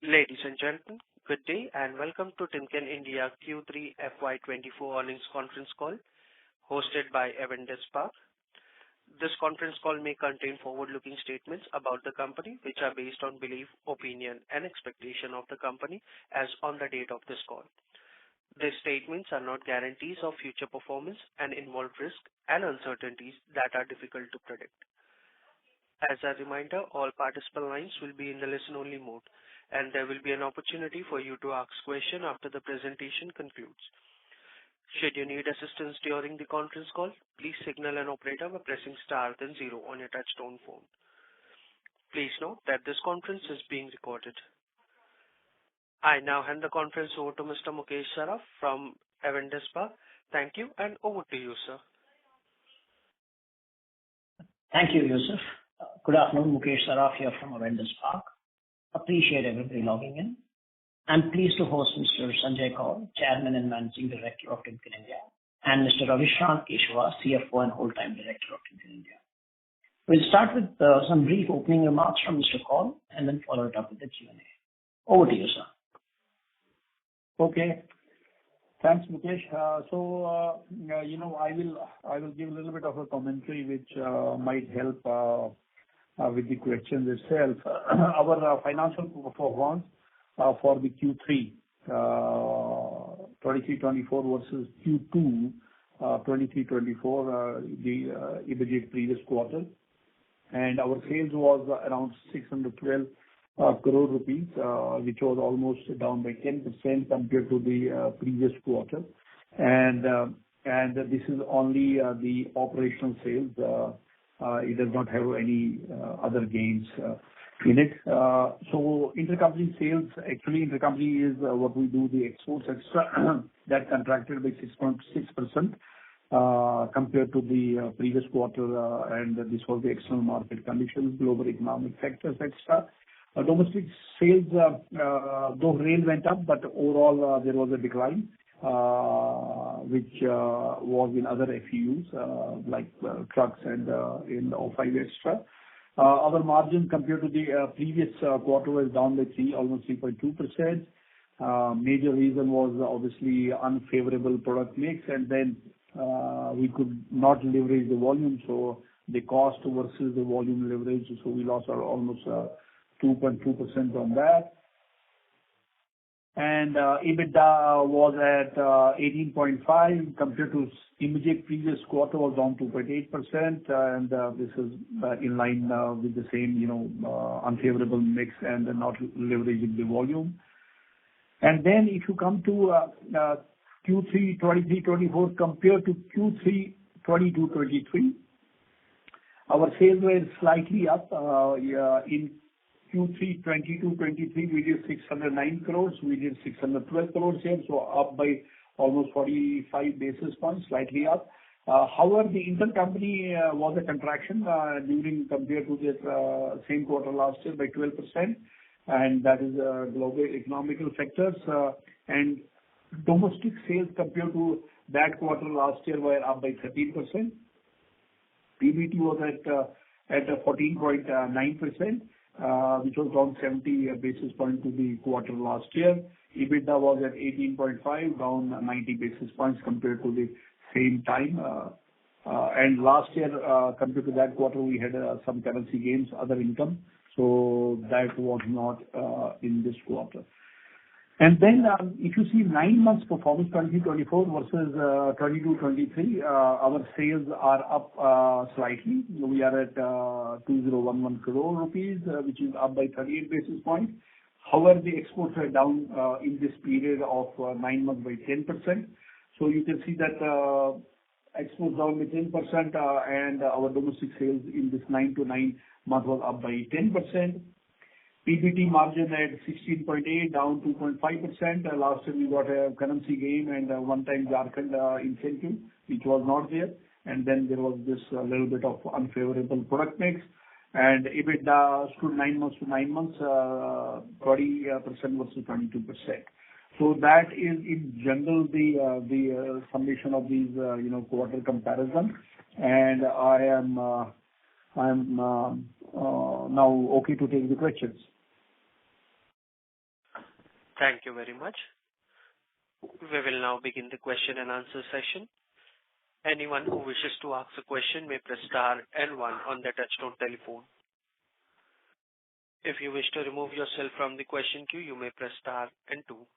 Ladies and gentlemen, good day and welcome to Timken India Q3 FY24 earnings conference call hosted by Avendus Spark. This conference call may contain forward-looking statements about the company which are based on belief, opinion and expectation of the company as on the date of this call. These statements are not guarantees of future performance and involve risks and uncertainties that are difficult to predict. As a reminder, all participant lines will be in the listen-only mode, and there will be an opportunity for you to ask questions after the presentation concludes. Should you need assistance during the conference call, please signal an operator by pressing star then 0 on your touchtone phone. Please note that this conference is being recorded. I now hand the conference over to Mr. Mukesh Saraf from Avendus Spark. Thank you, and over to you, sir. Thank you, Yusuf. Good afternoon, Mukesh Saraf here from Avendus Spark. Appreciate everybody logging in. I'm pleased to host Mr. Sanjay Kaul, Chairman and Managing Director of Timken India, and Mr. Ravishant Keshava, CFO and Whole-Time Director of Timken India. We'll start with some brief opening remarks from Mr. Kaul and then follow it up with the Q&A. Over to you, sir. Okay. Thanks, Mukesh. I will give a little bit of a commentary which might help with the questions itself. Our financial performance for the Q3 23-24 versus Q2 23-24, the immediate previous quarter, and our sales was around 612 crore rupees, which was almost down by 10% compared to the previous quarter, and this is only the operational sales. It does not have any other gains in it. So intercompany sales, actually intercompany is what we do, the exports extra that contracted by 6.6% compared to the previous quarter, and this was the external market conditions, global economic factors, etc. Domestic sales, though rail went up, but overall there was a decline, which was in other FEUs like trucks and in off-highway extra. Our margin compared to the previous quarter was down by almost 3.2%. Major reason was obviously unfavorable product mix, and then we could not leverage the volume, so the cost versus the volume leverage, so we lost almost 2.2% on that. And EBITDA was at 18.5 compared to immediate previous quarter was down 2.8%, and this is in line with the same, unfavorable mix and not leveraging the volume. And then if you come to Q3 23-24 compared to Q3 22-23, our sales were slightly up. In Q3 22-23, we did 609 crores, we did 612 crores here, so up by almost 45 basis points, slightly up. However, the intercompany was a contraction during compared to the same quarter last year by 12%, and that is global economical factors. And domestic sales compared to that quarter last year were up by 13%. PBT was at 14.9%. Which was down 70 basis points to the quarter last year. EBITDA was at 18.5, down 90 basis points compared to the same time. And last year, compared to that quarter, we had some currency gains, other income, so that was not in this quarter. And then, if you see 9 months performance, 2024 versus 22-23, our sales are up slightly. We are at 2011 crore rupees, which is up by 38 basis points. However, the exports are down in this period of 9 months by 10%. So you can see that exports down by 10%, and our domestic sales in this 9 to 9 month was up by 10%. PBT margin at 16.8, down 2.5%. Last year we got a currency gain and a one-time Jharkhand incentive, which was not there. And then there was this little bit of unfavorable product mix. And EBITDA stood 9 months to 9 months, 20% versus 22%. So that is in general the summation of these quarter comparison. And I am now okay to take the questions. Thank you very much. We will now begin the question and answer session. Anyone who wishes to ask a question may press star and one on their touchtone telephone. If you wish to remove yourself from the question queue, you may press star and two.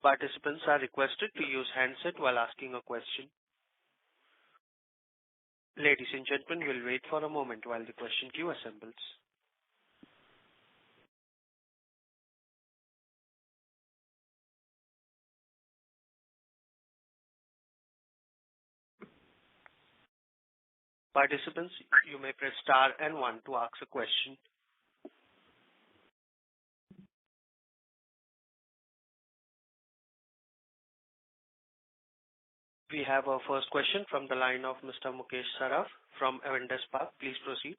Participants are requested to use handset while asking a question. Ladies and gentlemen, we'll wait for a moment while the question queue assembles. Participants, you may press star and one to ask a question. We have our first question from the line of Mr. Mukesh Saraf from Avendus Spark. Please proceed.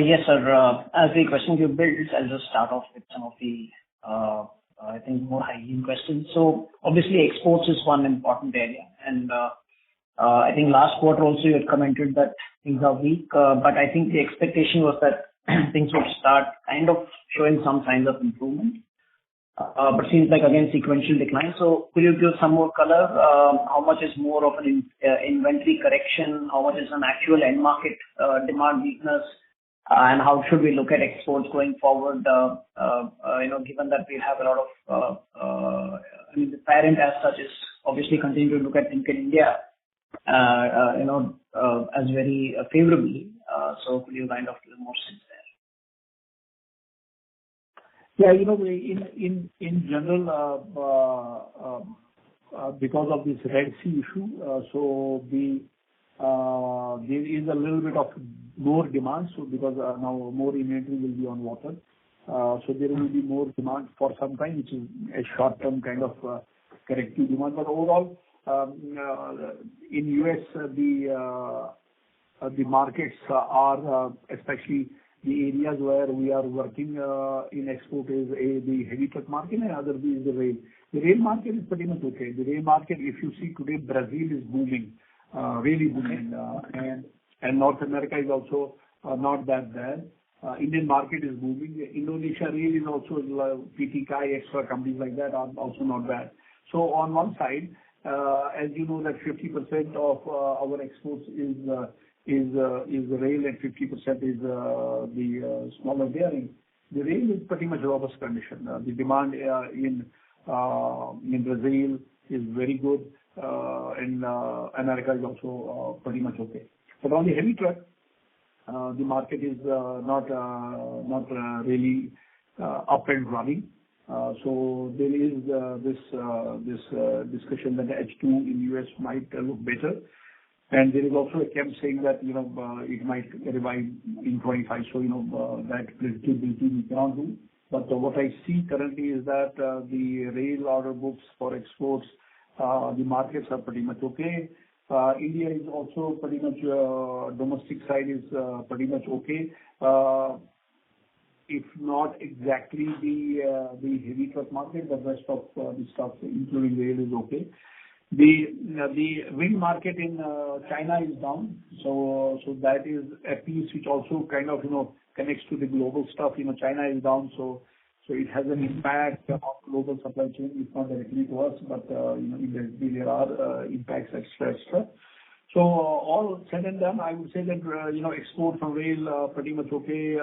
Yes, sir. As the question you built, I'll just start off with some of the, I think, more hygiene questions. So obviously, exports is one important area, and I think last quarter also you had commented that things are weak, but I think the expectation was that things would start kind of showing some signs of improvement. But seems like again sequential decline. So could you give some more color? How much is more of an inventory correction? How much is an actual end market demand weakness? And how should we look at exports going forward? Given that we have a lot of, the parent as such is obviously continuing to look at Timken India, as very favorably. So could you kind of give more sense there? Yeah, in general, because of this Red Sea issue, so there is a little bit of more demand. So because now more inventory will be on water, so there will be more demand for some time, which is a short-term kind of corrective demand. But overall, in US, the markets are especially the areas where we are working in export is the heavy truck market, and other is the rail. The rail market is pretty much okay. The rail market, if you see today, Brazil is booming, really booming, and North America is also not that bad. Indian market is booming. Indonesia rail is also PT Kai, extra companies like that are also not bad. So on one side, as you know, that 50% of our exports is rail and 50% is the smaller bearing. The rail is pretty much robust condition. The demand in Brazil is very good, and America is also pretty much okay. But on the heavy truck, the market is not really up and running. So there is this discussion that the H2 in US might look better. And there is also a camp saying that, it might revive in 25. So, that predictability we cannot do. But what I see currently is that the rail order books for exports, the markets are pretty much okay. India is also pretty much, domestic side is pretty much okay. If not exactly the heavy truck market, the rest of the stuff, including rail, is okay. The wind market in China is down, so that is a piece which also kind of connects to the global stuff. China is down, so it has an impact on global supply chain. It's not directly to us, but indirectly there are impacts extra. So all said and done, I would say that export from rail pretty much okay.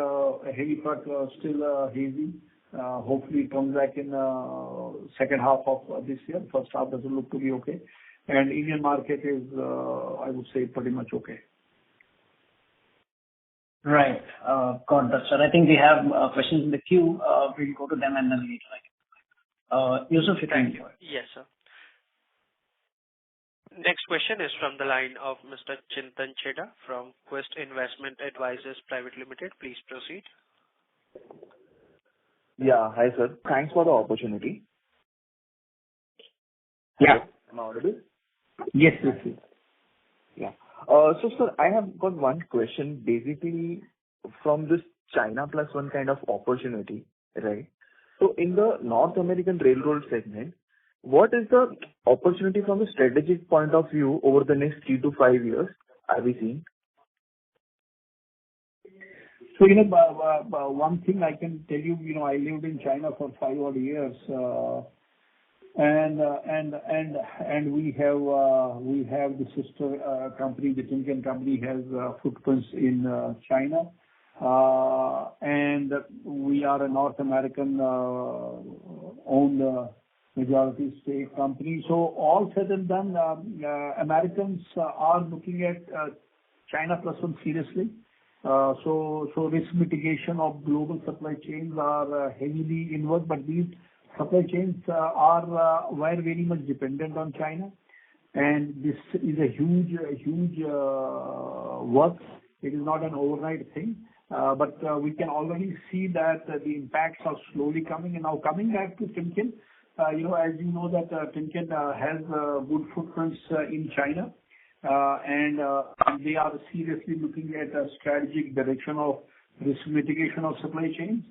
Heavy truck still hazy. Hopefully it comes back in second half of this year. First half doesn't look to be okay. And Indian market is, I would say, pretty much okay. Right. Got that, sir. I think we have questions in the queue. We'll go to them and then later. Yusuf, Thank you. Yes, sir. Next question is from the line of Mr. Chintan Chheda from Quest Investment Advisors Private Limited. Please proceed. Yeah. Hi, sir. Thanks for the opportunity. Yeah. Am I audible? Yes. Yeah. So, sir, I have got one question, basically from this China plus one kind of opportunity, right? So, in the North American railroad segment, what is the opportunity from a strategic point of view over the next 3 to 5 years are we seeing? So, one thing I can tell you, I lived in China for 5 odd years, and we have the sister company, the Timken company has footprints in China, and we are a North American owned majority stake company. So all said and done, Americans are looking at China Plus One seriously. So risk mitigation of global supply chains are heavily involved, but these supply chains were very much dependent on China, and this is a huge work. It is not an overnight thing, but we can already see that the impacts are slowly coming. And now coming back to Timken, as you know that Timken has good footprints in China. And they are seriously looking at a strategic direction of risk mitigation of supply chains.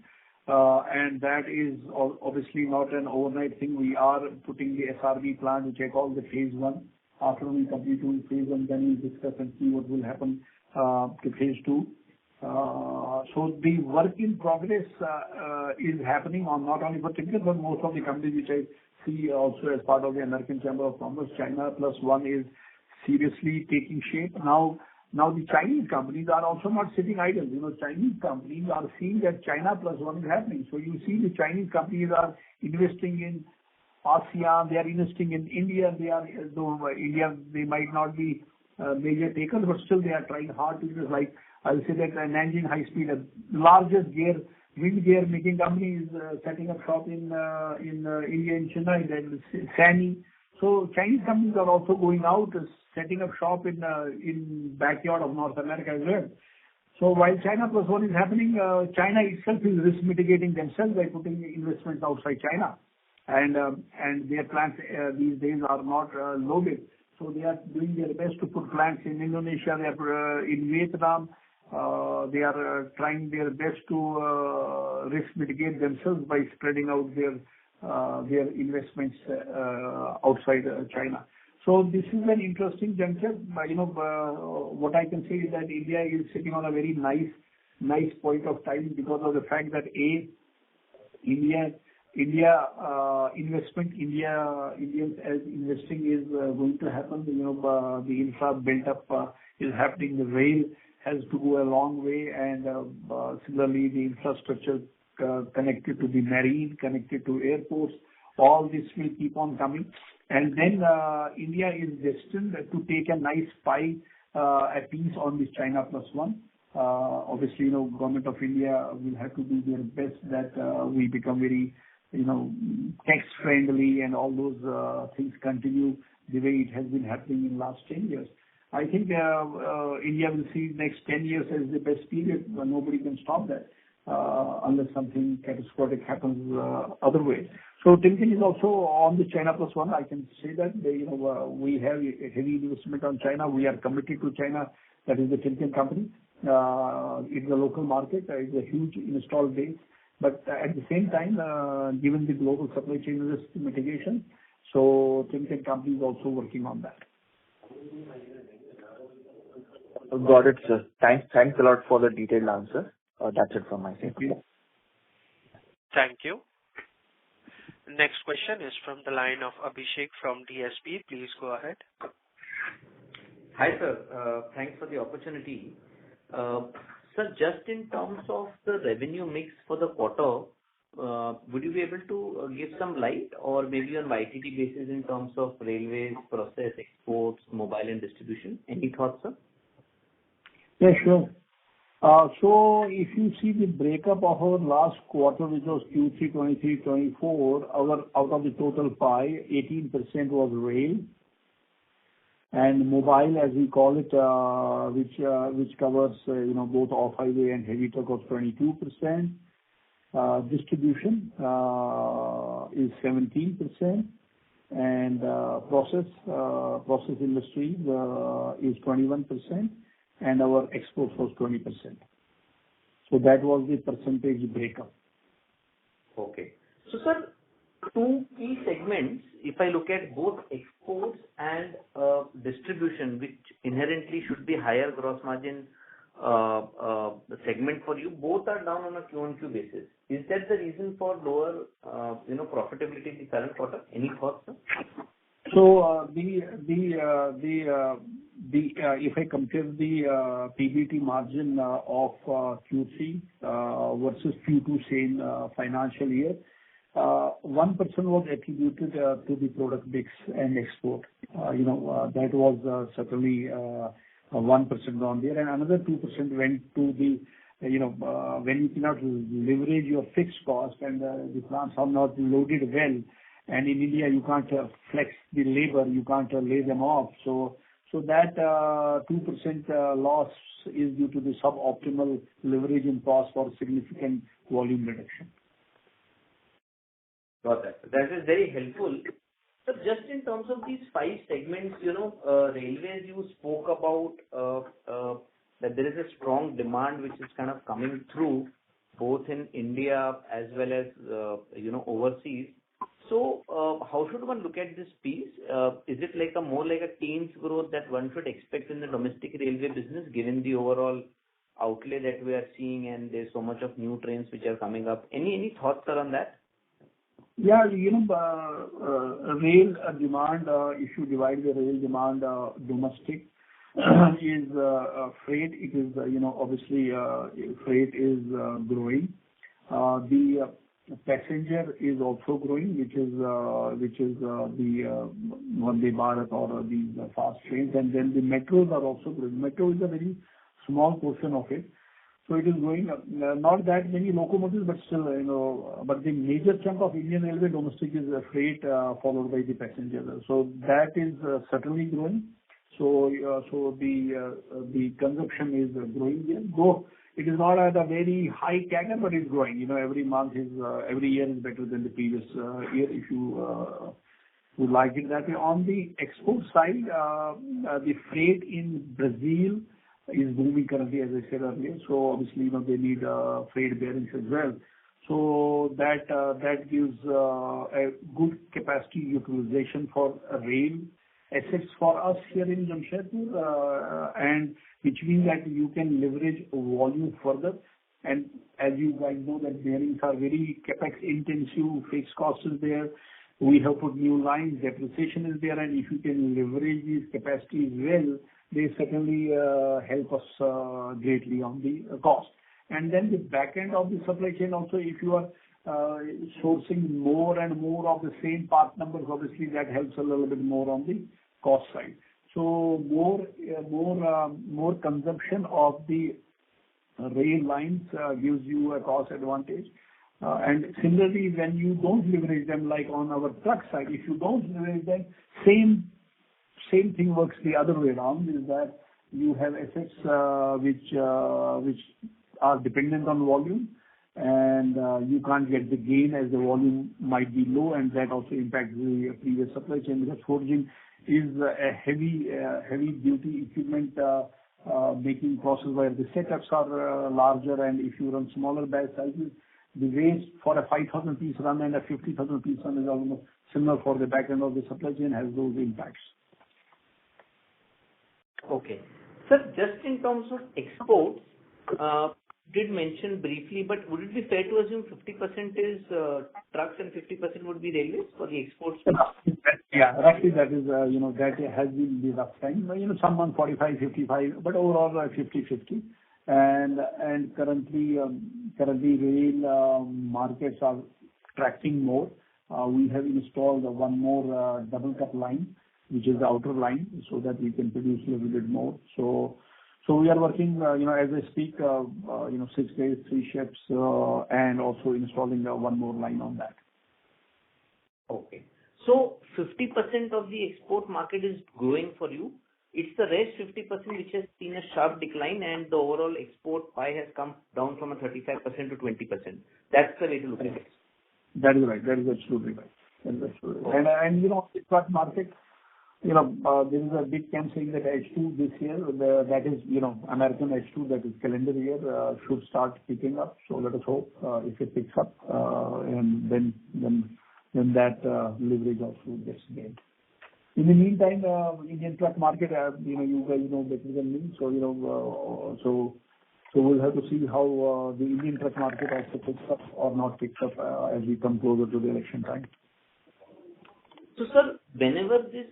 And that is obviously not an overnight thing. We are putting the SRB plan, which I call the phase 1. After we complete phase 1, then we'll discuss and see what will happen to phase 2. So the work in progress is happening on not only for Timken, but most of the companies which I see also as part of the American Chamber of Commerce. China Plus One is seriously taking shape. Now the Chinese companies are also not sitting idle. Chinese companies are seeing that China Plus One is happening. So you see the Chinese companies are investing in ASEAN, they are investing in India. India, they might not be major takers, but still they are trying hard to do. Like I'll say that Nanjing High Speed, the largest wind gear making company, is setting up shop in India, in Chennai. Then SANY. So Chinese companies are also going out, setting up shop in backyard of North America as well. So while China Plus One is happening, China itself is risk mitigating themselves by putting investments outside China, and their plants these days are not loaded. So they are doing their best to put plants in Indonesia. They are in Vietnam. They are trying their best to risk mitigate themselves by spreading out their investments outside China. So this is an interesting juncture. What I can say is that India is sitting on a very nice point of time because of the fact that Indians as investing is going to happen. The infra built up is happening. The rail has to go a long way, and similarly the infrastructure connected to the marine, connected to airports, all this will keep on coming. And then India is destined to take a nice pie, a piece on this China Plus One. Obviously, Government of India will have to do their best that we become very, tax friendly, and all those things continue the way it has been happening in last 10 years. I think India will see next 10 years as the best period. Nobody can stop that unless something catastrophic happens other way. So Timken is also on the China Plus One. I can say that we have a heavy investment on China. We are committed to China. That is the Timken company. It's a local market. It's a huge installed base. But at the same time, given the global supply chain risk mitigation, so Timken company is also working on that. Got it, sir. Thanks a lot for the detailed answer. That's it from my side. Thank you. Next question is from the line of Abhishek from DSP. Please go ahead. Hi, sir. Thanks for the opportunity. Sir, just in terms of the revenue mix for the quarter, would you be able to give some light, or maybe on YTD basis in terms of railways, process, exports, mobile and distribution? Any thoughts, sir? Yeah, sure. So if you see the breakup of our last quarter, which was Q3 23-24, out of the total pie, 18% was rail, and mobile, as we call it, which covers both off-highway and heavy truck, was 22%. Distribution is 17%, and process industry is 21%. And our exports was 20%. So that was the percentage breakup. Okay. So, sir, two key segments, if I look at both exports and distribution, which inherently should be higher gross margin the segment for you, both are down on a Q-on-Q basis. Is that the reason for lower, profitability in the current quarter? Any thoughts, sir? So, if I compare the PBT margin of Q3 versus Q2 same financial year, 1% was attributed to the product mix and export. That was certainly 1% down there, and another 2% went to the, when you cannot leverage your fixed cost and the plants are not loaded well, and in India you can't flex the labor, you can't lay them off. So that 2% loss is due to the suboptimal leverage in cost for significant volume reduction. Got that. That is very helpful. So just in terms of these 5 segments, railways, you spoke about that there is a strong demand which is kind of coming through both in India as well as, overseas. So how should one look at this piece? Is it like more like a teens growth that one should expect in the domestic railway business, given the overall outlay that we are seeing and there's so much of new trains which are coming up? Any thoughts around that? Yeah, rail demand, if you divide the rail demand, domestic is freight. It is, obviously, freight is growing. The passenger is also growing, which is the Vande Bharat or these fast trains, and then the metros are also growing. Metro is a very small portion of it. So it is going up. Not that many locomotives, but still, but the major chunk of Indian Railway domestic is freight, followed by the passenger. So that is certainly growing. So the consumption is growing there. Though it is not at a very high CAGR, but it's growing. Every month is, every year is better than the previous year, if you would like it that way. On the export side, the freight in Brazil is booming currently, as I said earlier. So obviously, they need freight bearings as well. So that gives a good capacity utilization for rail assets for us here in Jamshedpur, and which means that you can leverage volume further. And as you guys know, that bearings are very capex intensive, fixed cost is there. We have put new lines, depreciation is there, and if you can leverage these capacities well, they certainly help us greatly on the cost. And then the back end of the supply chain also, if you are sourcing more and more of the same part numbers, obviously that helps a little bit more on the cost side. So more consumption of the rail lines gives you a cost advantage. And similarly, when you don't leverage them, like on our truck side, if you don't leverage them, same thing works the other way around, is that you have assets which are dependent on volume, and you can't get the gain as the volume might be low, and that also impacts the previous supply chain, because forging is a heavy duty equipment making process where the setups are larger, and if you run smaller batch sizes, the waste for a 5,000 piece run and a 50,000 piece run is almost similar for the back end of the supply chain, has those impacts. Okay. Sir, just in terms of exports, did mention briefly, but would it be fair to assume 50% is trucks and 50% would be railways for the exports? Yeah, roughly that is, that has been the rough time. Some month 45, 55, but overall 50-50. And currently rail markets are tracking more. We have installed one more double cut line, which is the outer line, so that we can produce a little bit more. So we are working, as I speak, 6 days, 3 ships, and also installing one more line on that. Okay. So 50% of the export market is growing for you. It's the rest 50% which has seen a sharp decline, and the overall export pie has come down from a 35% to 20%. That's the way to look at it. That is right. That is absolutely right. Okay. And the truck market, there is a big camp saying that H2 this year, that is, American H2, that is calendar year, should start picking up. So let us hope if it picks up, and then that leverage also gets gained. In the meantime, Indian truck market, you guys know better than me. So We'll have to see how the Indian truck market also picks up or not picks up as we come closer to the election time. So, sir, whenever this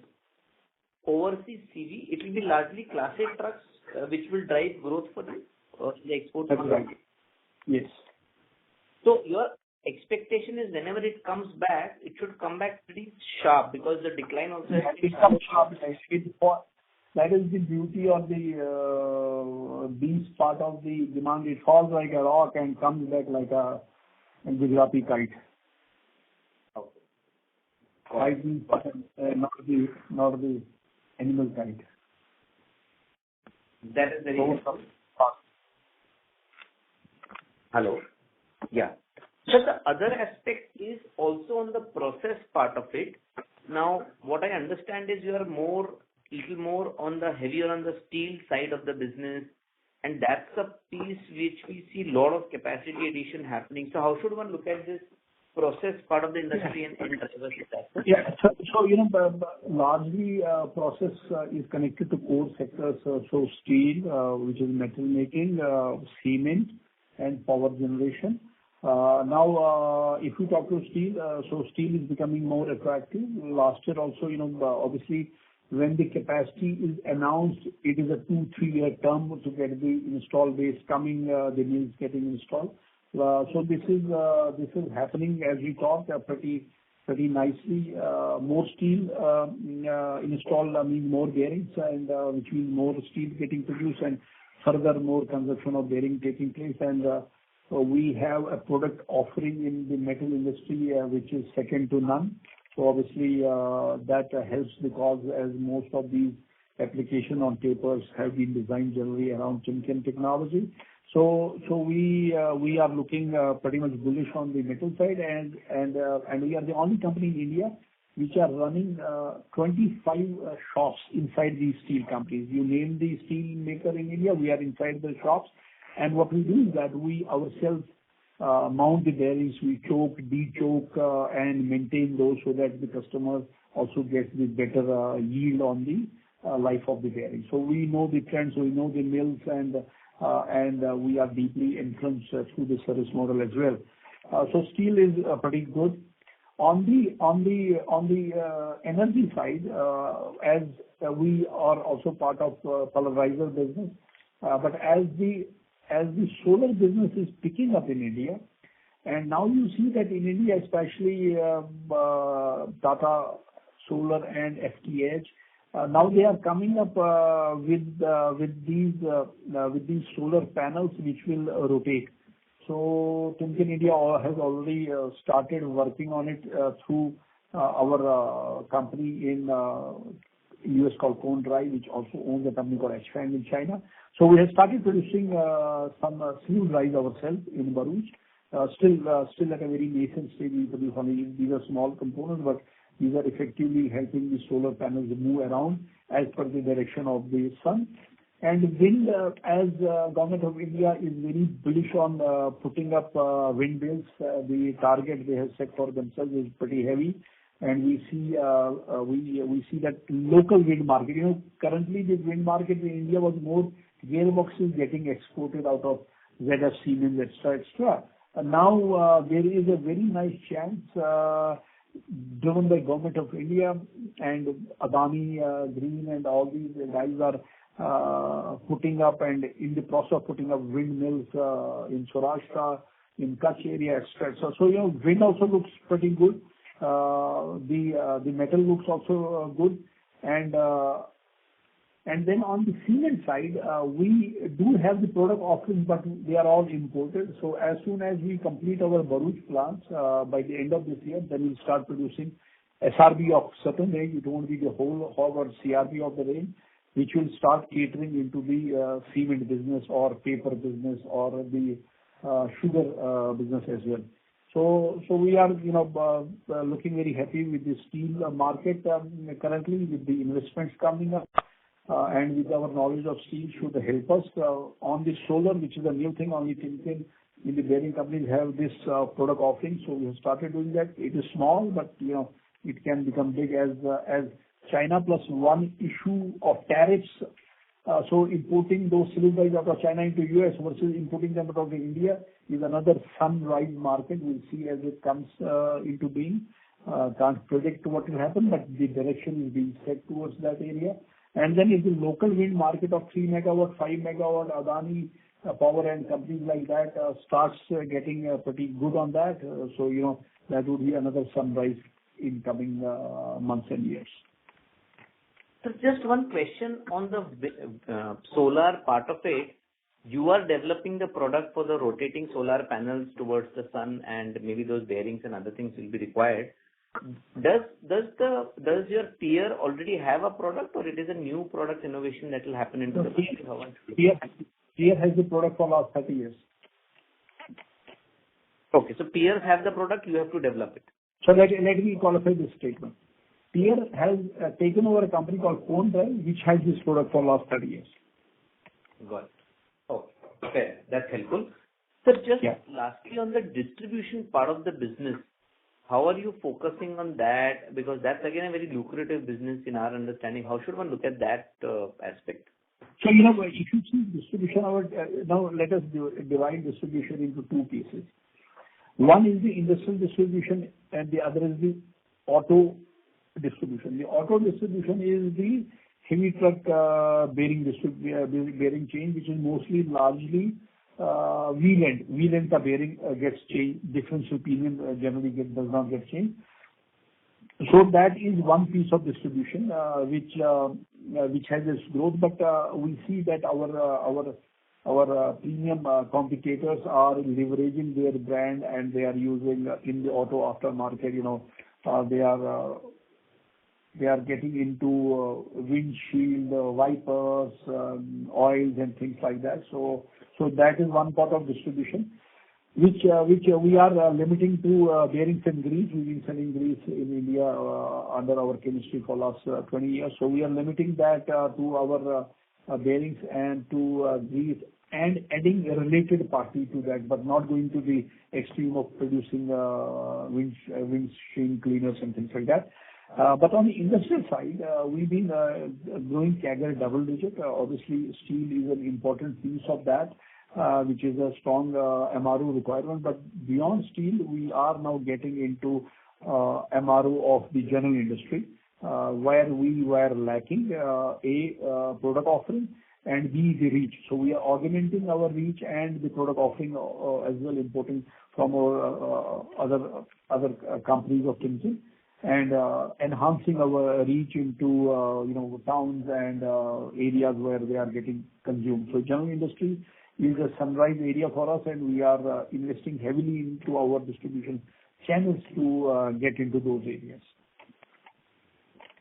overseas CV, it will be largely Class 8 trucks which will drive growth for you in the export That's market? right. Yes. So your expectation is whenever it comes back, it should come back pretty sharp because the decline also has been It comes sharp. That is the beauty of the these part of the demand. It falls like a rock and comes back like a Gujarati kite. Okay. Kite means not the animal kite. That is very helpful. Hello. Yeah. So the other aspect is also on the process part of it. Now, what I understand is you are little more on the heavier on the steel side of the business, and that's a piece which we see a lot of capacity addition happening. So how should one look at this process part of the industry and drivers with that? Yeah. Largely, process is connected to core sectors. So steel, which is metal making, cement, and power generation. Now, if we talk to steel, so steel is becoming more attractive. Last year also, obviously, when the capacity is announced, it is a 2-3 year term to get the install base coming, the mills getting installed. So this is happening as we talk, pretty nicely. More steel installed means more bearings, and which means more steel getting produced and further more consumption of bearing taking place. And we have a product offering in the metal industry which is second to none. So obviously that helps because as most of these application on tapers have been designed generally around Timken technology. So we are looking pretty much bullish on the metal side, and we are the only company in India which are running 25 shops inside these steel companies. You name the steel maker in India, we are inside the shops. And what we do is that we ourselves mount the bearings, we choke, de-choke, and maintain those so that the customer also gets the better yield on the life of the bearing. So we know the trends, we know the mills, and we are deeply entrenched through the service model as well. So steel is pretty good. On the energy side, as we are also part of pulverizer business, but as the solar business is picking up in India, and now you see that in India, especially Tata Solar and FTH, now they are coming up with these solar panels which will rotate. So Timken India has already started working on it through our company in US called Cone Drive, which also owns a company called H-Fang in China. So we have started producing some sleeve drives ourselves in Bharuch. Still at a very nascent stage. We produce only these are small components, but these are effectively helping the solar panels move around as per the direction of the sun. And wind, as Government of India is very bullish on putting up windmills, the target they have set for themselves is pretty heavy. And we see that local wind market. Currently the wind market in India was more gearboxes getting exported out of ZF Siemens, etc. And now there is a very nice chance driven by Government of India and Adani Green and all these guys are putting up and in the process of putting up windmills in Saurashtra, in Kutch area, etc. So wind also looks pretty good. The metal looks also good, and then on the cement side, we do have the product offerings, but they are all imported. So as soon as we complete our Bharuch plants by the end of this year, then we'll start producing SRB of certain range. It won't be the whole or CRB of the range, which will start catering into the cement business or paper business or the sugar business as well. So we are looking very happy with the steel market currently with the investments coming up, and with our knowledge of steel should help us on the solar, which is a new thing. Only Timken in the bearing companies have this product offering, so we have started doing that. It is small, but it can become big as China plus one issue of tariffs So importing those cylinders out of China into US versus importing them out of India is another sunrise market. We'll see as it comes into being. Can't predict what will happen, but the direction is being set towards that area. And then if the local wind market of 3 megawatt, 5 megawatt, Adani Power and companies like that starts getting pretty good on that. So, that would be another sunrise in coming months and years. So just one question on the solar part of it. You are developing the product for the rotating solar panels towards the sun, and maybe those bearings and other things will be required. Does your peer already have a product, or it is a new product innovation that will happen into the future? Peer has the product for last 30 years. Okay, so peers have the product, you have to develop it. So let me qualify this statement. Peer has taken over a company called Cone Drive, which has this product for last 30 years. Got it. Okay, that's helpful. So just lastly, on the distribution part of the business, how are you focusing on that? Because that's again a very lucrative business in our understanding. How should one look at that aspect? So, if you see distribution, now let us divide distribution into two pieces. One is the industrial distribution and the other is the auto distribution. The auto distribution is the heavy truck bearing chain, which is mostly largely wheel end. Wheel end the bearing gets changed. Differential pinion generally does not get changed. So that is one piece of distribution which has this growth. But we see that our premium competitors are leveraging their brand and they are using in the auto aftermarket. They are getting into windshield wipers, oils and things like that. So that is one part of distribution, which we are limiting to bearings and grease. We've been selling grease in India under our chemistry for last 20 years. So we are limiting that to our bearings and to grease and adding a related party to that, but not going to the extreme of producing windshield cleaners and things like that. But on the industrial side, we've been growing CAGR double digit. Obviously, steel is an important piece of that, which is a strong MRO requirement. But beyond steel, we are now getting into MRO of the general industry, where we were lacking A, product offering, and B, the reach. So we are augmenting our reach and the product offering as well, importing from our other companies of Timken, and enhancing our reach into towns and areas where they are getting consumed. So general industry is a sunrise area for us, and we are investing heavily into our distribution channels to get into those areas.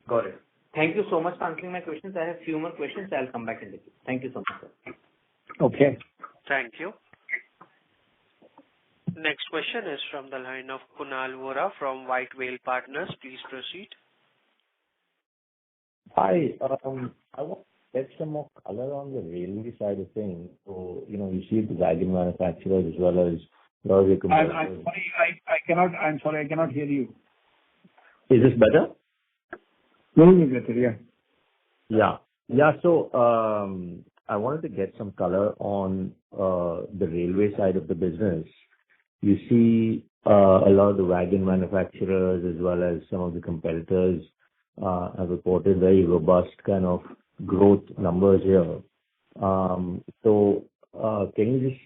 Got it. Thank you so much for answering my questions. I have few more questions. I'll come back in the queue. Thank you so much, sir. Okay. Thank you. Next question is from the line of Kunal Vora from White Whale Partners. Please proceed. Hi. I want to get some more color on the railway side of things. So, you see the wagon manufacturers as well as your competitors. I'm sorry, I cannot hear you. Is this better? Very better, Yeah. So, I wanted to get some color on the railway side of the business. You see a lot of the wagon manufacturers as well as some of the competitors have reported very robust kind of growth numbers here. So, can you just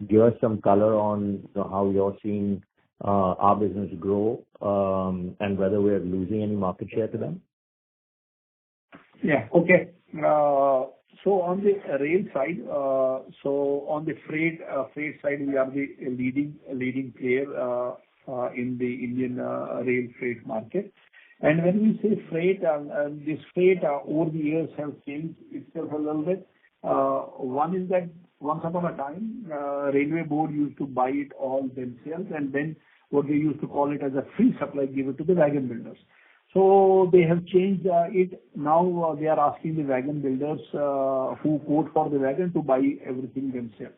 give us some color on how you're seeing our business grow and whether we're losing any market share to them? Yeah. Okay. So on the rail side, so on the freight side, we are the leading player in the Indian rail freight market. And when we say freight, this freight over the years have changed itself a little bit. One is that once upon a time, Railway Board used to buy it all themselves, and then what they used to call it as a free supply, give it to the wagon builders. So they have changed it. Now they are asking the wagon builders who quote for the wagon to buy everything themselves.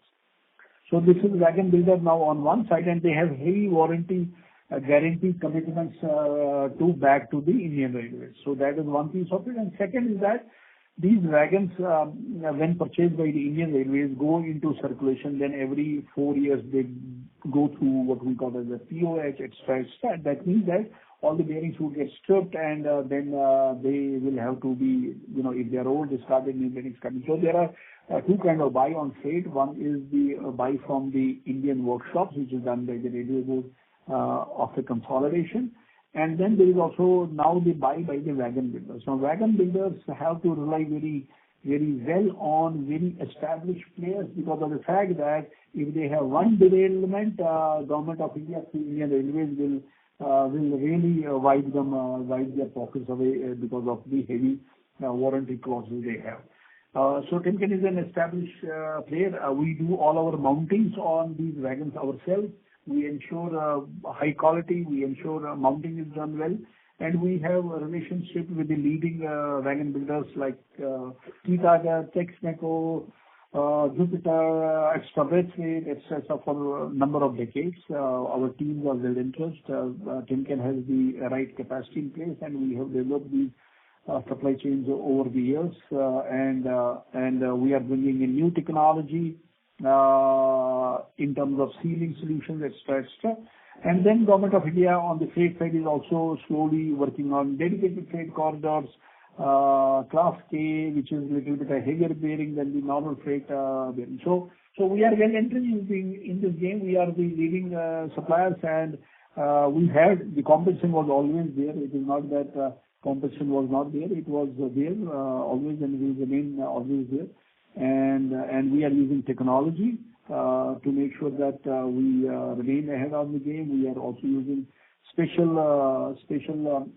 So this is wagon builder now on one side, and they have heavy warranty guarantee commitments to back to the Indian Railways. So that is one piece of it. And second is that these wagons, when purchased by the Indian Railways, go into circulation, then every 4 years they go through what we call as a POH, extra. That means that all the bearings will get stripped and then they will have to be, if they are old, discarded, new bearings coming. So there are two kind of buy on freight. One is the buy from the Indian workshops, which is done by the railway board of the consolidation. And then there is also now the buy by the wagon builders. Now, wagon builders have to rely very, very well on very established players because of the fact that if they have one derailment, Government of India through Indian Railways will really wipe their pockets away because of the heavy warranty clauses they have. So Timken is an established player. We do all our mountings on these wagons ourselves. We ensure high quality. We ensure mounting is done well. And we have a relationship with the leading wagon builders like Titaga, Texmeco, Jupiter, Extra Braithwaite, etc. for a number of decades. Our teams are well entrenched. Timken has the right capacity in place, and we have developed these supply chains over the years. And we are bringing in new technology in terms of sealing solutions, etc. And then Government of India on the freight side is also slowly working on dedicated freight corridors, Class K, which is a little bit a heavier bearing than the normal freight bearing. So we are well entrenched in this game. We are the leading suppliers, and we had the competition was always there. It is not that competition was not there. It was there always, and will remain always there. And we are using technology to make sure that we remain ahead of the game. We are also using special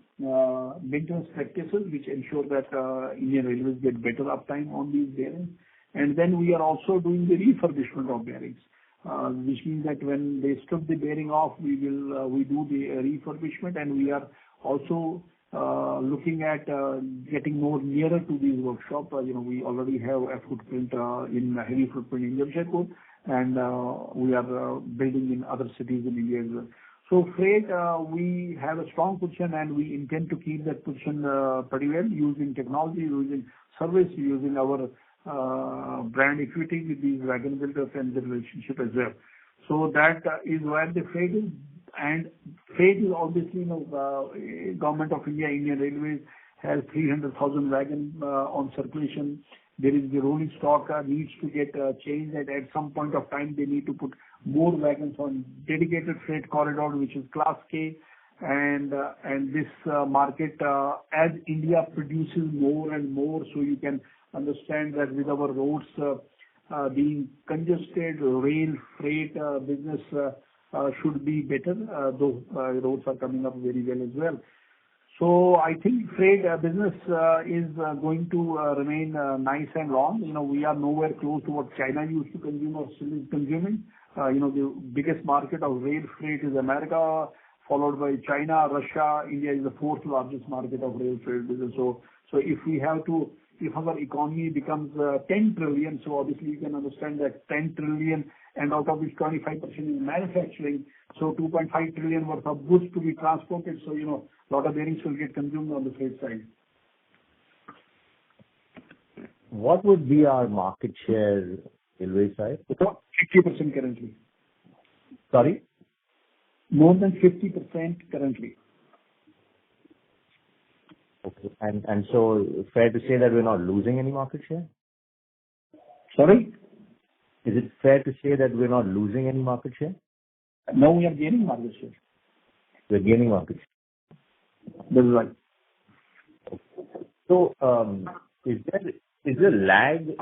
maintenance practices which ensure that Indian Railways get better uptime on these bearings. And then we are also doing the refurbishment of bearings, which means that when they strip the bearing off, we do the refurbishment, and we are also looking at getting more nearer to these workshops. We already have a footprint in heavy footprint in Jamshedpur, and we are building in other cities in India as well. So freight, we have a strong position, and we intend to keep that position pretty well using technology, using service, using our brand equity with these wagon builders and the relationship as well. So that is where the freight is. And freight is obviously, Government of India, Indian Railways has 300,000 wagons on circulation. There is the rolling stock needs to get changed, and at some point of time they need to put more wagons on dedicated freight corridor, which is Class K. And this market, as India produces more and more, so you can understand that with our roads being congested, rail freight business should be better, though roads are coming up very well as well. So I think freight business is going to remain nice and long. We are nowhere close to what China used to consume or still is consuming. The biggest market of rail freight is America, followed by China, Russia. India is the fourth largest market of rail freight business. So if our economy becomes 10 trillion, so obviously you can understand that 10 trillion, and out of which 25% is manufacturing, so 2.5 trillion worth of goods to be transported. So, a lot of bearings will get consumed on the freight side. What would be our market share railway side? About 50% currently. Sorry? More than 50% currently. Okay. And so fair to say that we're not losing any market share? Sorry? Is it fair to say that we're not losing any market share? No, we are gaining market share. We're gaining market share. That's right. So, is the lag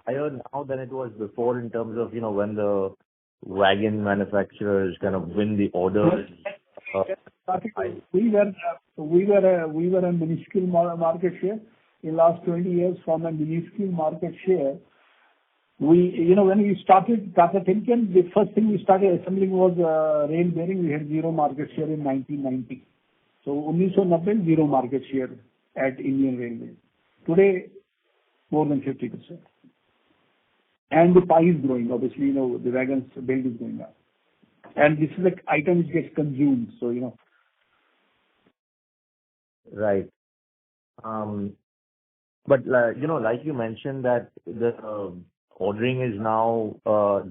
higher now than it was before in terms of, when the wagon manufacturers kind of win the orders? We were a minuscule market share. In last 20 years, from a minuscule market share, when we started Tata Timken, the first thing we started assembling was rail bearing. We had zero market share in 1990. So 1990, zero market share at Indian Railways. Today, more than 50%. And the pie is growing. Obviously, the wagons build is going up. And this is an item which gets consumed. So, Right. But, like you mentioned that the ordering is now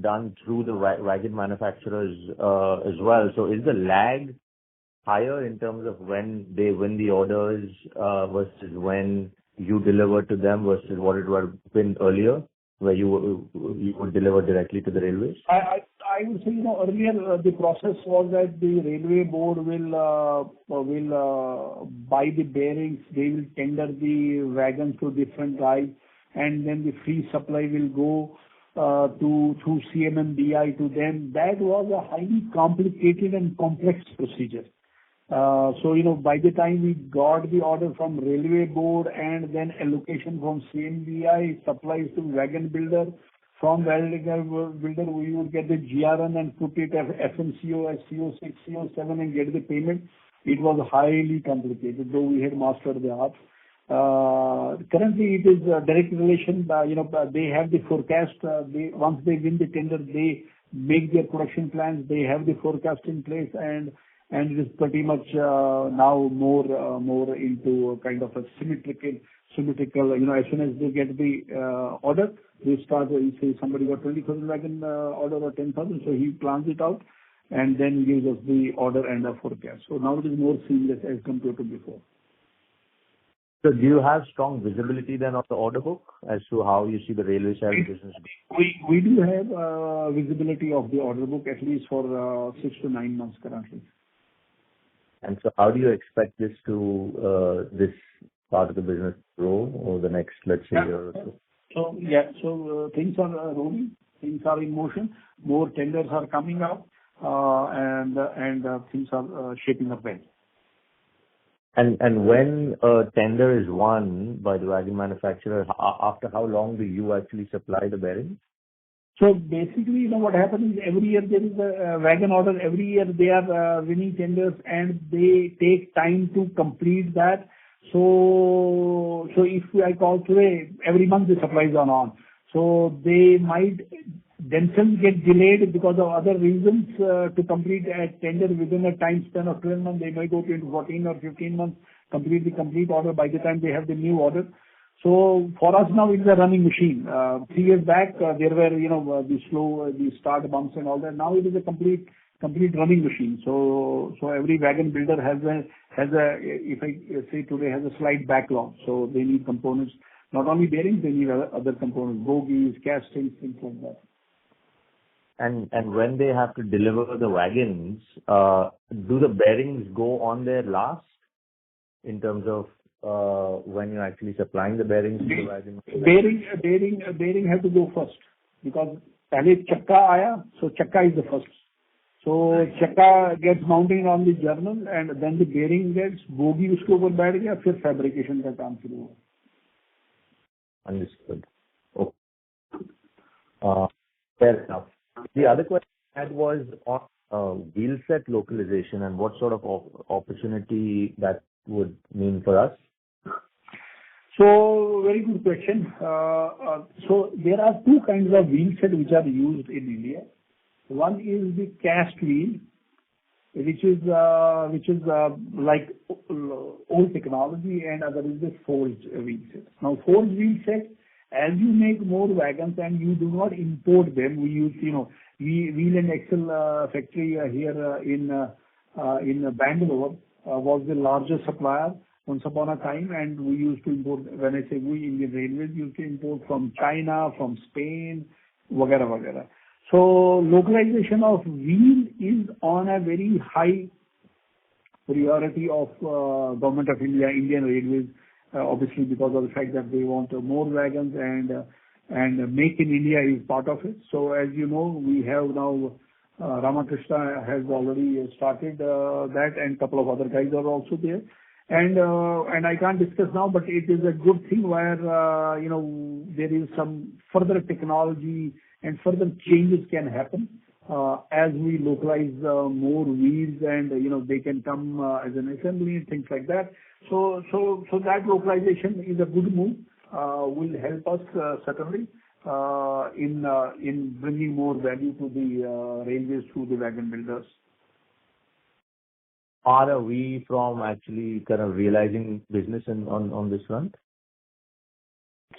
done through the wagon manufacturers as well. So is the lag higher in terms of when they win the orders versus when you deliver to them versus what it would have been earlier, where you would deliver directly to the railways? I would say, earlier the process was that the railway board will buy the bearings. They will tender the wagons to different guys, and then the free supply will go through CMMDI to them. That was a highly complicated and complex procedure. By the time we got the order from railway board and then allocation from CMBI, supplies to wagon builder, from wagon builder, we would get the GRN and put it as FMCO, as CO6, CO7 and get the payment. It was highly complicated, though we had mastered the art. Currently, it is a direct relation. They have the forecast. Once they win the tender, they make their production plans. They have the forecast in place, and it is pretty much now more into kind of a symmetrical. As soon as they get the order, they start. Say somebody got 20,000 wagon order or 10,000, so he plans it out and then gives us the order and a forecast. So now it is more seamless as compared to before. So do you have strong visibility then of the order book as to how you see the railway side of the business? We do have visibility of the order book at least for 6 to 9 months currently. And so how do you expect this part of the business to grow over the next, let's say, year or so? So things are rolling, things are in motion, more tenders are coming up, and things are shaping up well. And when a tender is won by the wagon manufacturer, after how long do you actually supply the bearings? So basically, what happens is every year there is a wagon order. Every year they are winning tenders and they take time to complete that. So if I call today, every month the supplies are on. So they might themselves get delayed because of other reasons to complete a tender within a time span of 12 months. They might go to 14 or 15 months, complete the complete order by the time they have the new order. So for us now, it's a running machine. 3 years back, there were, the start bumps and all that. Now it is a complete running machine. So every wagon builder has a, if I say today, has a slight backlog. So they need components, not only bearings, they need other components, bogies, castings, things like that. And when they have to deliver the wagons, do the bearings go on there last in terms of when you're actually supplying the bearings to the wagon? Bearing have to go first because pehle chakka aaya, so chakka is the first. So chakka gets mounted on the journal and then the bearing gets bogie uske upar baith gaya, fir fabrication ka kaam shuru hoga. Understood. Okay. Fair enough. The other question I had was on wheel set localization and what sort of opportunity that would mean for us. So very good question. So there are two kinds of wheel set which are used in India. One is the cast wheel, which is like old technology, and other is the forged wheel set. Now forged wheel set, as you make more wagons and you do not import them, we use Wheel and Axle factory here in Bangalore was the largest supplier once upon a time, and we used to import. When I say we, Indian Railways used to import from China, from Spain, वगैरह वगैरह. So localization of wheel is on a very high priority of Government of India, Indian Railways, obviously because of the fact that they want more wagons and Make in India is part of it. So as you know, we have now Ramakrishna has already started that, and a couple of other guys are also there. And I can't discuss now, but it is a good thing where there is some further technology and further changes can happen as we localize more wheels, and they can come as an assembly and things like that. So that localization is a good move. Will help us certainly in bringing more value to the railways through the wagon builders. Far are we from actually kind of realizing business on this front?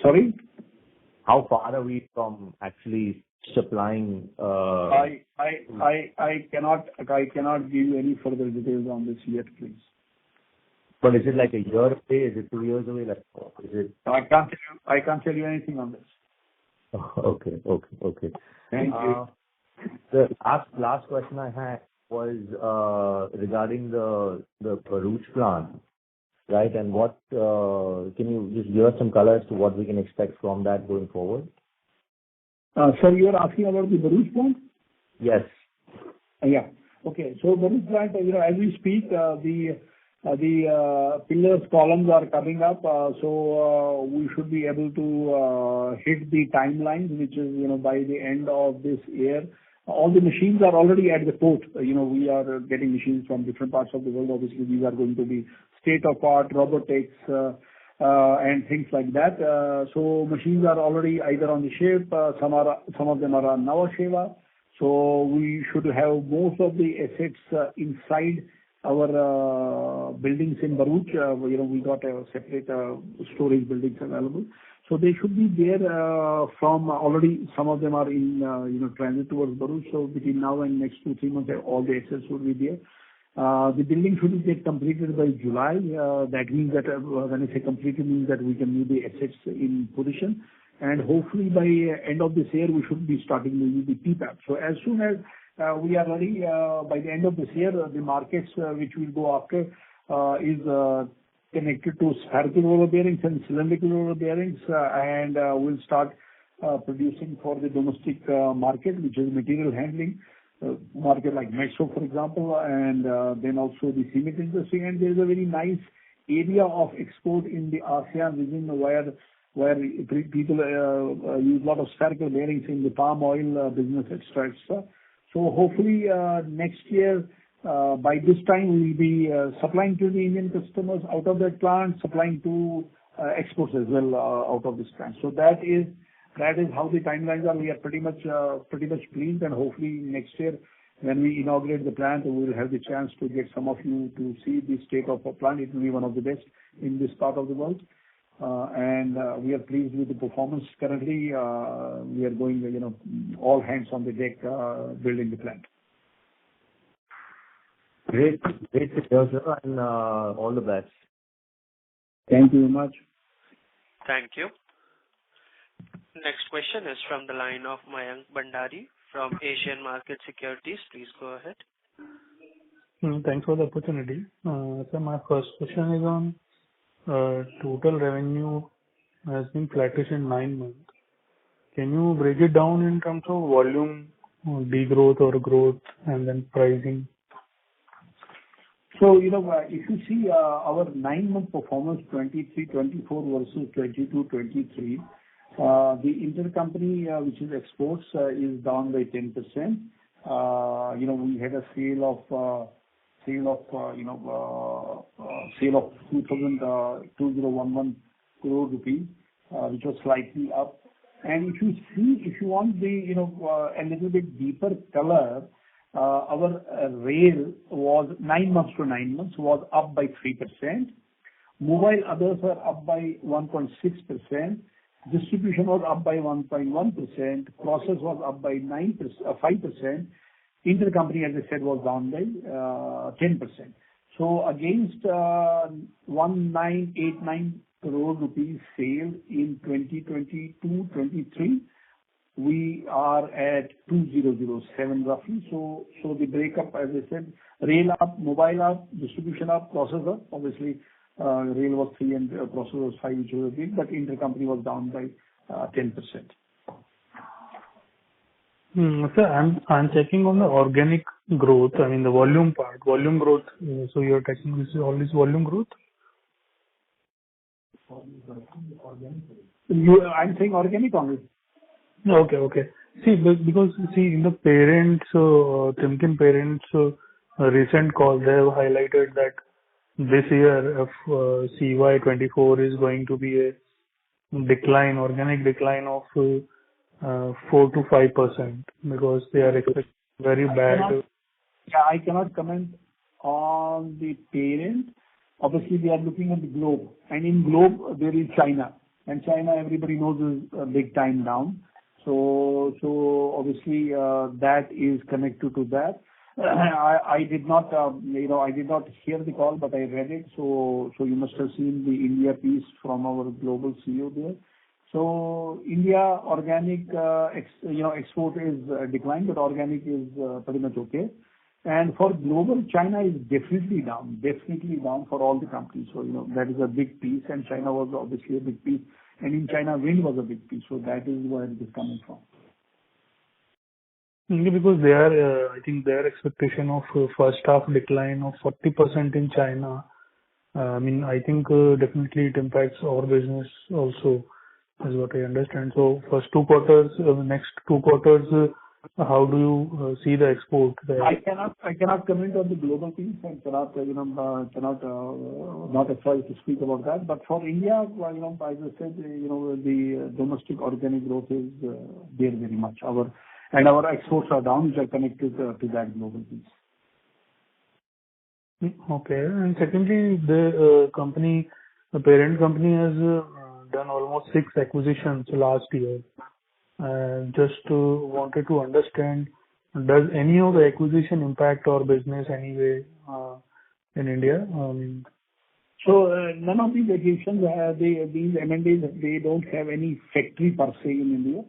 Sorry? How far are we from actually supplying? I cannot give you any further details on this yet, please. But is it like a year away? Is it 2 years away? Like, is it? I can't tell you anything on this. Okay. Thank you. The last question I had was regarding the Bharuch plant, right? And what can you just give us some color as to what we can expect from that going forward? Sir, you are asking about the Bharuch plant? Yes. Yeah. Okay. So Bharuch plant, as we speak, the pillars, columns are coming up, so we should be able to hit the timelines, which is, by the end of this year. All the machines are already at the port. We are getting machines from different parts of the world. Obviously, these are going to be state-of-art robotics and things like that. So machines are already either on the ship, some of them are on Nava Sheva. So we should have most of the assets inside our buildings in Bharuch. We got a separate storage buildings available. So they should be there from already. Some of them are in transit towards Bharuch. So between now and next 2-3 months, all the assets will be there. The building should get completed by July. That means that when I say completed, means that we can move the assets in position. And hopefully by end of this year, we should be starting moving the PPAP. So as soon as we are ready, by the end of this year, the markets which we'll go after is connected to spherical roller bearings and cylindrical roller bearings, and we'll start producing for the domestic market, which is material handling market like Metro, for example, and then also the cement industry. And there's a very nice area of export in the ASEAN region where people use a lot of spherical bearings in the palm oil business, etc. So hopefully next year, by this time, we will be supplying to the Indian customers out of that plant, supplying to exports as well out of this plant. So that is how the timelines are. We are pretty much pleased, and hopefully next year, when we inaugurate the plant, we will have the chance to get some of you to see the state of our plant. It will be one of the best in this part of the world. And we are pleased with the performance. Currently, we are going, all hands on the deck, building the plant. Great to hear, sir, and all the best. Thank you very much. Thank you. Next question is from the line of Mayank Bhandari from Asian Market Securities. Please go ahead. Thanks for the opportunity. So my first question is on total revenue has been flattish in 9 months. Can you break it down in terms of volume, degrowth or growth, and then pricing? So, if you see our 9-month performance, 23-24 versus 22-23, the intercompany, which is exports, is down by 10%. We had a sale of 2,011 crore rupees, which was slightly up. And if you want the a little bit deeper color, our rail was 9 months to 9 months was up by 3%. Mobile others were up by 1.6%. Distribution was up by 1.1%. Process was up by 5%. Intercompany, as I said, was down by 10%. So against 1,989 crore rupees sale in 2022-23, we are at 2,007 roughly. So the breakup, as I said, rail up, mobile up, distribution up, process up. Obviously, rail was 3 and process was 5, which was big, but intercompany was down by 10%. Sir, I'm checking on the organic growth. I mean the volume part, volume growth. So you're checking this is all this volume growth? I'm saying organic only. Okay. See, because in the parents, Timken parents, recent call, they have highlighted that this year, CY24 is going to be a organic decline of 4 to 5%, because they are expecting very bad. I cannot comment on the parent. Obviously, they are looking at the globe, and in globe there is China, and China, everybody knows, is big time down. So obviously, that is connected to that. I did not, I did not hear the call, but I read it. So you must have seen the India piece from our global CEO there. So India organic, export is declined, but organic is pretty much okay. And for global, China is definitely down for all the companies. So, that is a big piece, and China was obviously a big piece. And in China, wind was a big piece. So that is where it is coming from. Because they are, I think their expectation of first half decline of 40% in China, I think definitely it impacts our business also, is what I understand. So first 2 quarters, next 2 quarters, how do you see the export there? I cannot comment on the global piece. I cannot, not advised to speak about that. But for India, as I said, the domestic organic growth is there very much. Our exports are down, which are connected to that global piece. Okay. And secondly, the parent company has done almost 6 acquisitions last year. Just wanted to understand, does any of the acquisition impact our business anyway in India? So none of these acquisitions, these M&As, they don't have any factory per se in India.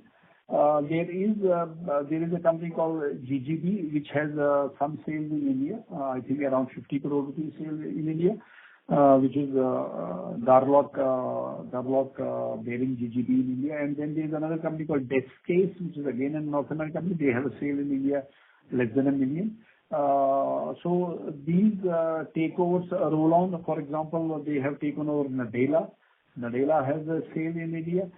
There is a company called GGB, which has some sales in India. I think around 50 crore rupees sales in India, which is Darlock bearing GGB in India. And then there's another company called Descase, which is again a North American company. They have a sale in India less than $1 million. So these takeovers roll on. For example, they have taken over Nadella. Nadella has a sale in India.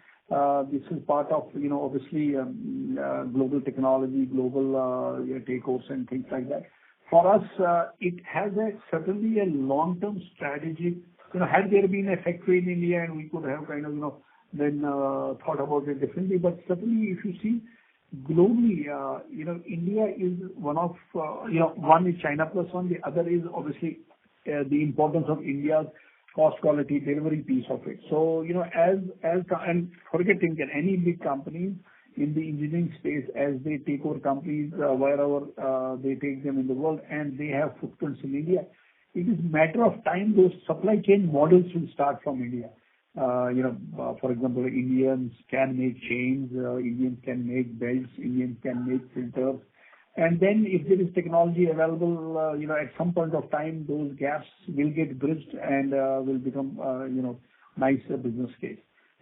This is part of, obviously, global technology, global takeovers and things like that. For us, it has certainly a long-term strategy. Had there been a factory in India, and we could have kind of, then thought about it differently. But certainly, if you see globally, India is one of, one is China plus one. The other is obviously the importance of India's cost quality delivery piece of it. So, and forget Timken, any big company in the engineering space, as they take over companies wherever they take them in the world, and they have footprints in India, it is matter of time those supply chain models will start from India. For example, Indians can make chains, Indians can make belts, Indians can make filters. And then if there is technology available, at some point of time, those gaps will get bridged and will become, nice business case.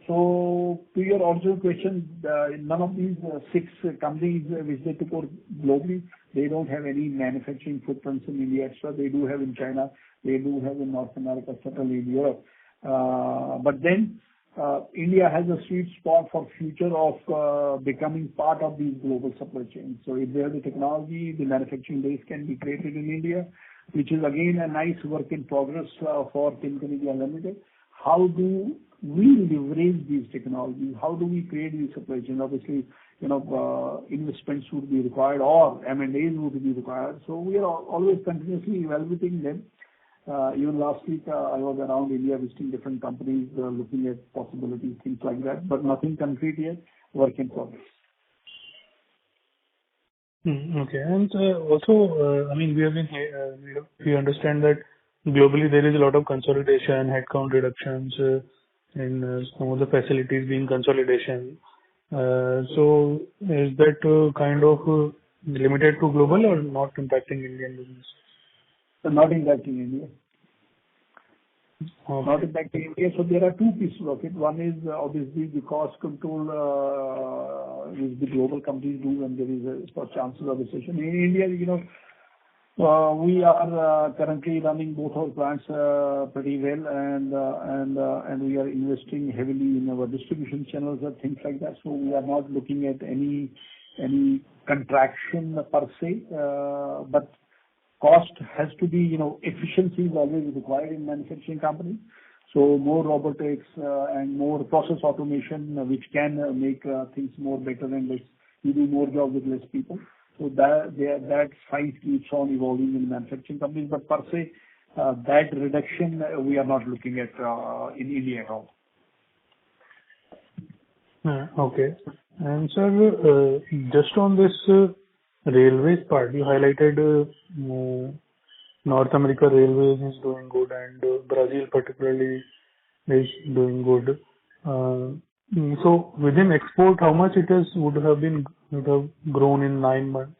So to your original question, none of these 6 companies which they took over globally, they don't have any manufacturing footprints in India extra. They do have in China, they do have in North America, certainly in Europe. But then India has a sweet spot for future of becoming part of these global supply chains. So if they have the technology, the manufacturing base can be created in India, which is again a nice work in progress for Timken India Limited. How do we leverage these technologies? How do we create these supply chains? Obviously, investments would be required or M&As would be required. So we are always continuously evaluating them. Even last week, I was around India visiting different companies, looking at possibilities, things like that, but nothing concrete yet, work in progress. Okay. And also, we understand that globally there is a lot of consolidation, headcount reductions in some of the facilities being consolidation. So is that kind of limited to global or not impacting Indian business? Not impacting India. Okay. Not impacting India. So there are 2 pieces of it. One is obviously the cost control which the global companies do when there is a chances of recession. In India, we are currently running both our plants pretty well, and we are investing heavily in our distribution channels and things like that. So we are not looking at any contraction per se, but cost has to be, efficiency is always required in manufacturing companies. So more robotics and more process automation, which can make things more better and less. You do more job with less people. So that side keeps on evolving in manufacturing companies. But per se, that reduction we are not looking at in India at all. Okay. And sir, just on this railways part, you highlighted North America Railways is doing good and Brazil particularly is doing good. So within export, how much would have grown in 9 months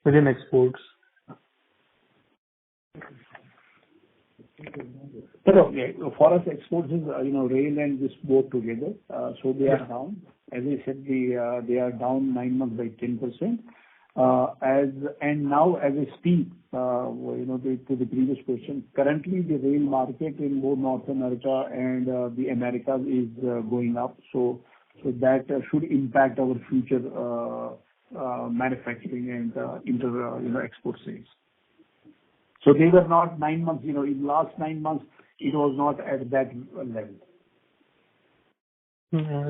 within exports? So, yeah, for us, exports is, rail and this both together. So they are down. As I said, they are down 9 months by 10%. And now as I speak, to the previous question, currently the rail market in both North America and the Americas is going up. So that should impact our future manufacturing and export sales. So they were not 9 months, in last 9 months, it was not at that level.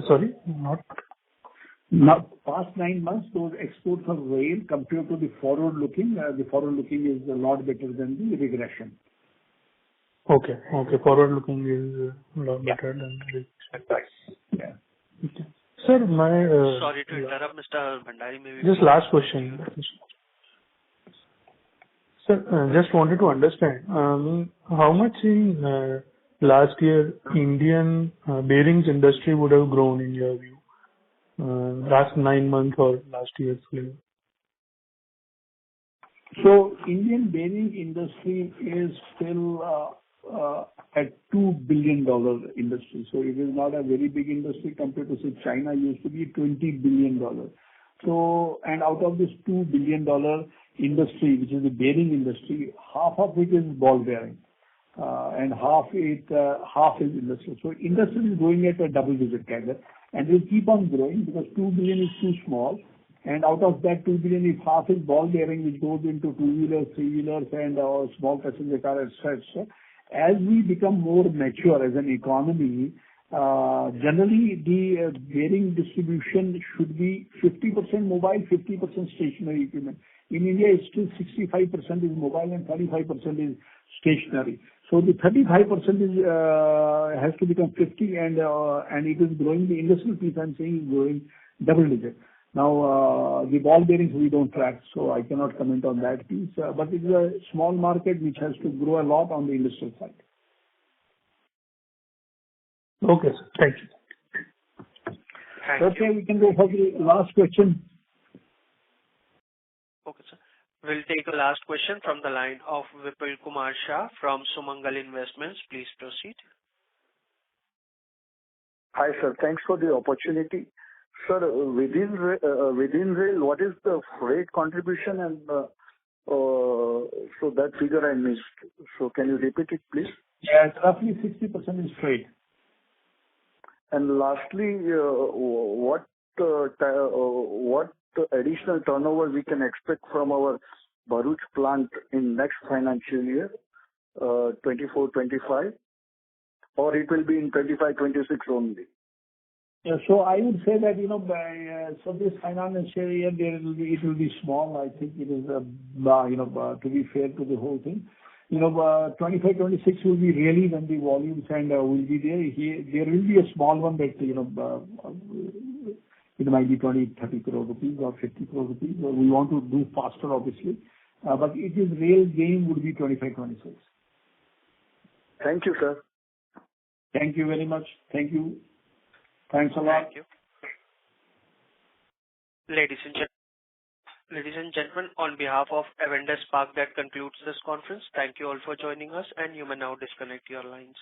Sorry, not? Now, past 9 months, those exports of rail compared to the forward-looking is a lot better than the regression. Okay. Forward-looking is a lot better than this. Right. Yeah. Okay. Sir, Sorry to interrupt, Mr. Bhandari. Maybe just last question. Sir, just wanted to understand, how much in last year Indian bearings industry would have grown in your view? Last 9 months or last year's figure? So Indian bearing industry is still at $2 billion industry. So it is not a very big industry compared to, say, China used to be $20 billion. So, and out of this $2 billion industry, which is the bearing industry, half of it is ball bearing, and half is industry. So industry is growing at a double-digit CAGR, and will keep on growing because 2 billion is too small. And out of that 2 billion, if half is ball bearing, which goes into two-wheelers, three-wheelers, and small passenger car, etc. As we become more mature as an economy, generally the bearing distribution should be 50% mobile, 50% stationary equipment. In India, it's still 65% is mobile and 35% is stationary. So the 35% is has to become 50, and it is growing. The industrial piece I'm saying is growing double digit. Now, the ball bearings we don't track, so I cannot comment on that piece. But it is a small market which has to grow a lot on the industrial side. Okay, sir. Thank you. Thank you. We can go for the last question. Okay, sir. We'll take a last question from the line of Vipul Kumar Shah from Sumangal Investments. Please proceed. Hi, sir. Thanks for the opportunity. Sir, within rail, what is the freight contribution? And so that figure I missed. So can you repeat it, please? Yeah, roughly 60% is freight. And lastly, what additional turnover we can expect from our Bharuch plant in next financial year, 24-25, or it will be in 25-26 only? Yeah, so I would say that, by this financial year, it will be small. I think it is, to be fair to the whole thing. 25, 26 will be really when the volumes and will be there. There will be a small one that, it might be 20, 30 crore rupees or 50 crore rupees. We want to do faster, obviously. But it is real gain would be 25, 26. Thank you, sir. Thank you very much. Thank you. Thanks a lot. Thank you. Ladies and gentlemen, on behalf of Avendus Spark, that concludes this conference. Thank you all for joining us, and you may now disconnect your lines.